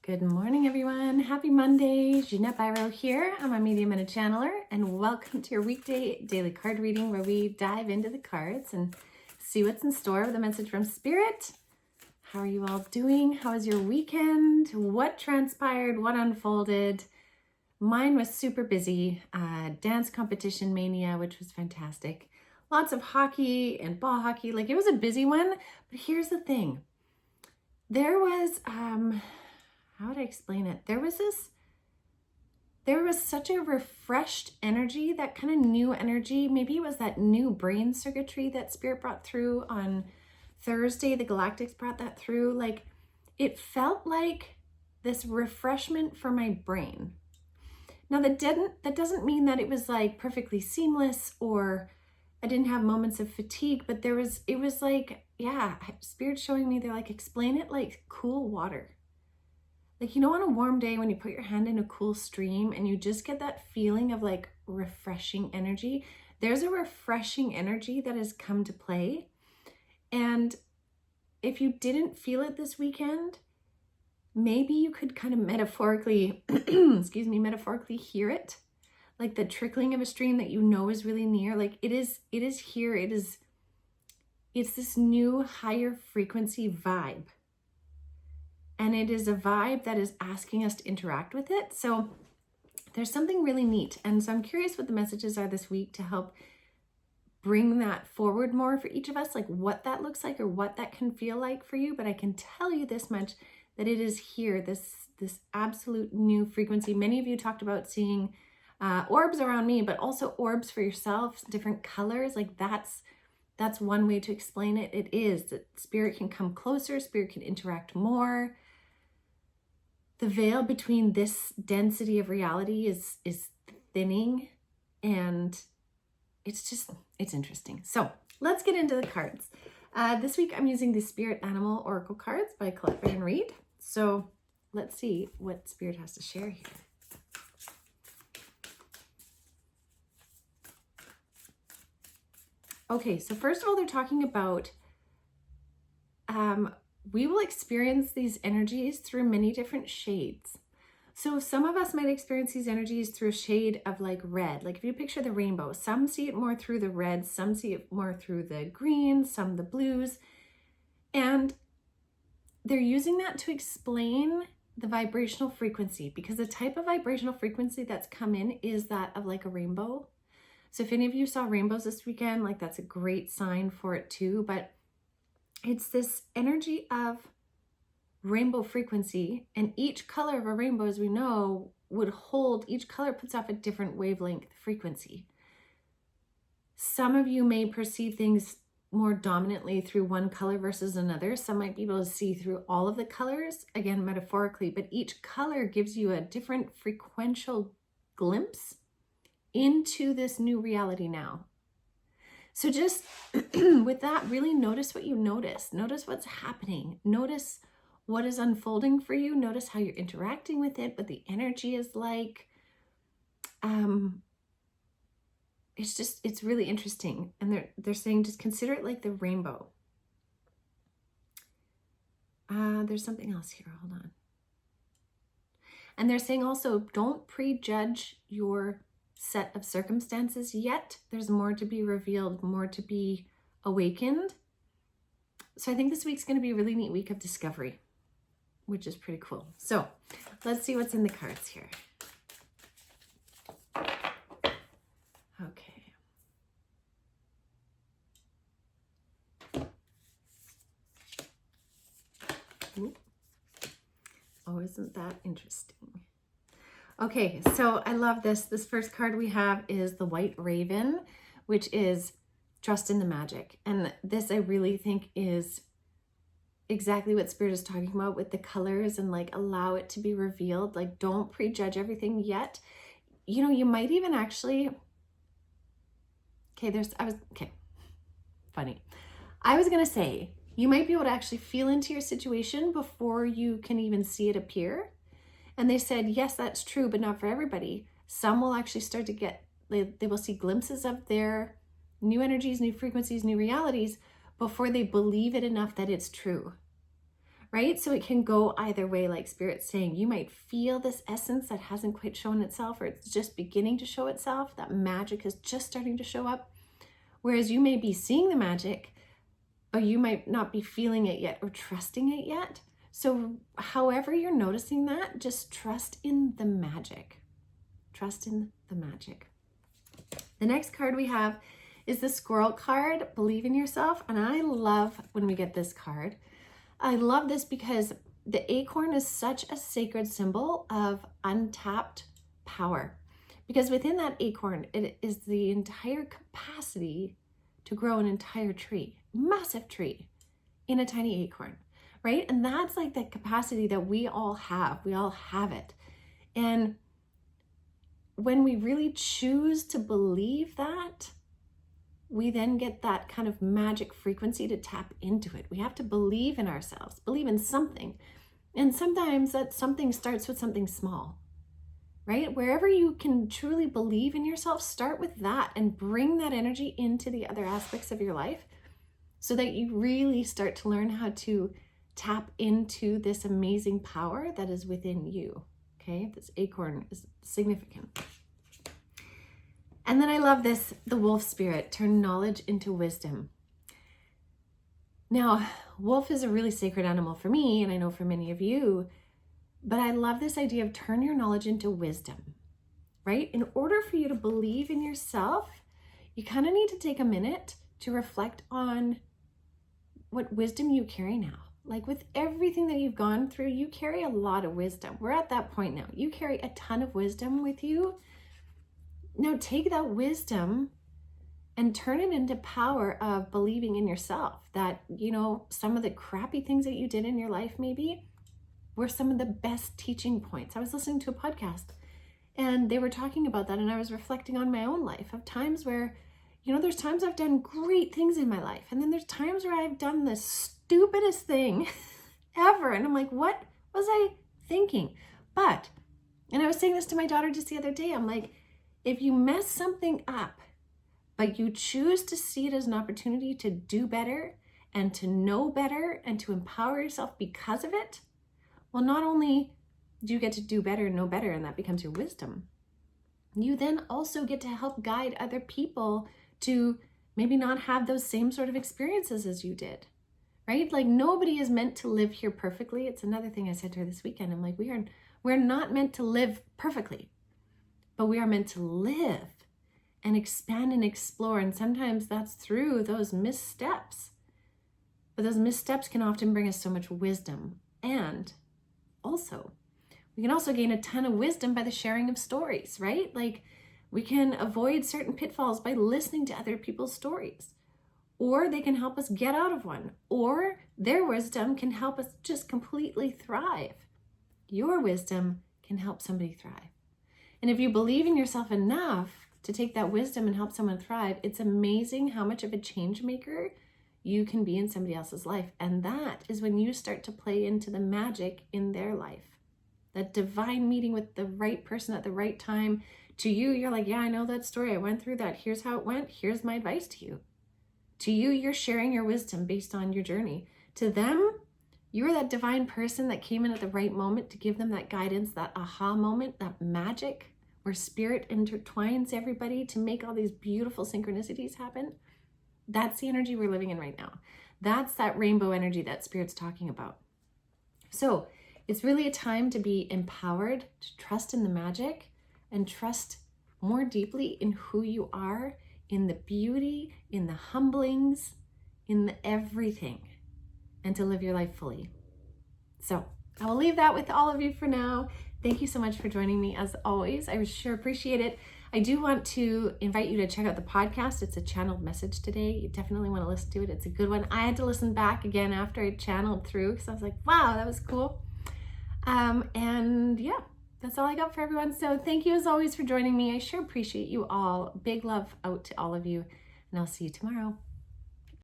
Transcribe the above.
Good morning, everyone. Happy Monday. Jeanette Biro here. I'm a medium and a channeler, and welcome to your weekday daily card reading where we dive into the cards and see what's in store with a message from Spirit. How are you all doing? How was your weekend? What transpired? What unfolded? Mine was super busy. Dance competition mania, which was fantastic. Lots of hockey and ball hockey. Like, it was a busy one, but here's the thing. There was, how would I explain it? There was such a refreshed energy, that kind of new energy. Maybe it was that new brain circuitry that Spirit brought through on Thursday. The Galactics brought that through. Like, it felt like this refreshment for my brain. Now that doesn't mean that it was like perfectly seamless or I didn't have moments of fatigue, but it was like, yeah, Spirit showing me, they're like, explain it like cool water. Like, you know, on a warm day when you put your hand in a cool stream and you just get that feeling of like refreshing energy, there's a refreshing energy that has come to play. And if you didn't feel it this weekend, maybe you could kind of metaphorically, metaphorically hear it. Like the trickling of a stream that you know is really near. Like it is here. It's this new higher frequency vibe. And it is a vibe that is asking us to interact with it. So there's something really neat. And so I'm curious what the messages are this week to help bring that forward more for each of us, like what that looks like or what that can feel like for you. But I can tell you this much, that it is here, this absolute new frequency. Many of you talked about seeing orbs around me, but also orbs for yourself, different colors. Like that's one way to explain it. It is that Spirit can come closer, Spirit can interact more. The veil between this density of reality is thinning, and it's interesting. So let's get into the cards. This week I'm using the Spirit Animal Oracle cards by Colette Baron Reid. So let's see what Spirit has to share here. Okay, so first of all, they're talking about we will experience these energies through many different shades. So some of us might experience these energies through a shade of like red. Like if you picture the rainbow, some see it more through the reds, some see it more through the greens, some the blues. And they're using that to explain the vibrational frequency, because the type of vibrational frequency that's come in is that of like a rainbow. So if any of you saw rainbows this weekend, like that's a great sign for it too. But it's this energy of rainbow frequency, and each color of a rainbow, as we know, would hold, each color puts off a different wavelength frequency. Some of you may perceive things more dominantly through one color versus another. Some might be able to see through all of the colors, again, metaphorically, but each color gives you a different frequential glimpse into this new reality now. So just with that, really notice what you notice. Notice what's happening. Notice what is unfolding for you. Notice how you're interacting with it, what the energy is like. It's really interesting. And they're saying just consider it like the rainbow. There's something else here. Hold on. And they're saying also, don't prejudge your set of circumstances yet. There's more to be revealed, more to be awakened. So I think this week's going to be a really neat week of discovery, which is pretty cool. So let's see what's in the cards here. Okay. Ooh. Oh, isn't that interesting? Okay, so I love this. This first card we have is the White Raven, which is trust in the magic. And this I really think is exactly what Spirit is talking about with the colors, and like allow it to be revealed. Like don't prejudge everything yet. You know, you might even actually, funny. I was gonna say, you might be able to actually feel into your situation before you can even see it appear. And they said, yes, that's true, but not for everybody. Some will actually start to get, they will see glimpses of their new energies, new frequencies, new realities before they believe it enough that it's true. right? So it can go either way, like Spirit's saying. You might feel this essence that hasn't quite shown itself, or it's just beginning to show itself. That magic is just starting to show up. Whereas you may be seeing the magic, but you might not be feeling it yet or trusting it yet. So however you're noticing that, just trust in the magic. Trust in the magic. The next card we have is the Squirrel card, Believe in Yourself. And I love when we get this card. I love this because the acorn is such a sacred symbol of untapped power. Because within that acorn, it is the entire capacity to grow an entire tree, massive tree, in a tiny acorn, right? And that's like the capacity that we all have. We all have it. And when we really choose to believe that, we then get that kind of magic frequency to tap into it. We have to believe in ourselves, believe in something. And sometimes that something starts with something small, right? Wherever you can truly believe in yourself, start with that and bring that energy into the other aspects of your life so that you really start to learn how to tap into this amazing power that is within you, okay? This acorn is significant. And then I love this, the wolf spirit, turn knowledge into wisdom. Now, wolf is a really sacred animal for me, and I know for many of you, but I love this idea of turn your knowledge into wisdom, right? In order for you to believe in yourself, you kind of need to take a minute to reflect on what wisdom you carry now. Like with everything that you've gone through, you carry a lot of wisdom. We're at that point now. You carry a ton of wisdom with you. Now take that wisdom and turn it into power of believing in yourself. That, you know, some of the crappy things that you did in your life maybe were some of the best teaching points. I was listening to a podcast and they were talking about that, and I was reflecting on my own life of times where, you know, there's times I've done great things in my life, and then there's times where I've done the stupidest thing ever. And I'm like, what was I thinking? And I was saying this to my daughter just the other day, I'm like, if you mess something up, but you choose to see it as an opportunity to do better and to know better and to empower yourself because of it, well, not only do you get to do better and know better, and that becomes your wisdom, you then also get to help guide other people to maybe not have those same sort of experiences as you did, right? Like nobody is meant to live here perfectly. It's another thing I said to her this weekend. I'm like, we're not meant to live perfectly, but we are meant to live and expand and explore. And sometimes that's through those missteps. But those missteps can often bring us so much wisdom. And also, we can also gain a ton of wisdom by the sharing of stories, right? Like we can avoid certain pitfalls by listening to other people's stories, or they can help us get out of one, or their wisdom can help us just completely thrive. Your wisdom can help somebody thrive. And if you believe in yourself enough to take that wisdom and help someone thrive, it's amazing how much of a change maker you can be in somebody else's life. And that is when you start to play into the magic in their life. That divine meeting with the right person at the right time. To you, you're like, yeah, I know that story. I went through that. Here's how it went. Here's my advice to you. To you, you're sharing your wisdom based on your journey. To them, you're that divine person that came in at the right moment to give them that guidance, that aha moment, that magic where spirit intertwines everybody to make all these beautiful synchronicities happen. That's the energy we're living in right now. That's that rainbow energy that spirit's talking about. So it's really a time to be empowered, to trust in the magic and trust more deeply in who you are, in the beauty, in the humblings, in the everything, and to live your life fully. So I will leave that with all of you for now. Thank you so much for joining me as always. I sure appreciate it. I do want to invite you to check out the podcast. It's a channeled message today. You definitely want to listen to it. It's a good one. I had to listen back again after I channeled through because I was like, wow, that was cool. And yeah, that's all I got for everyone. So thank you as always for joining me. I sure appreciate you all. Big love out to all of you, and I'll see you tomorrow.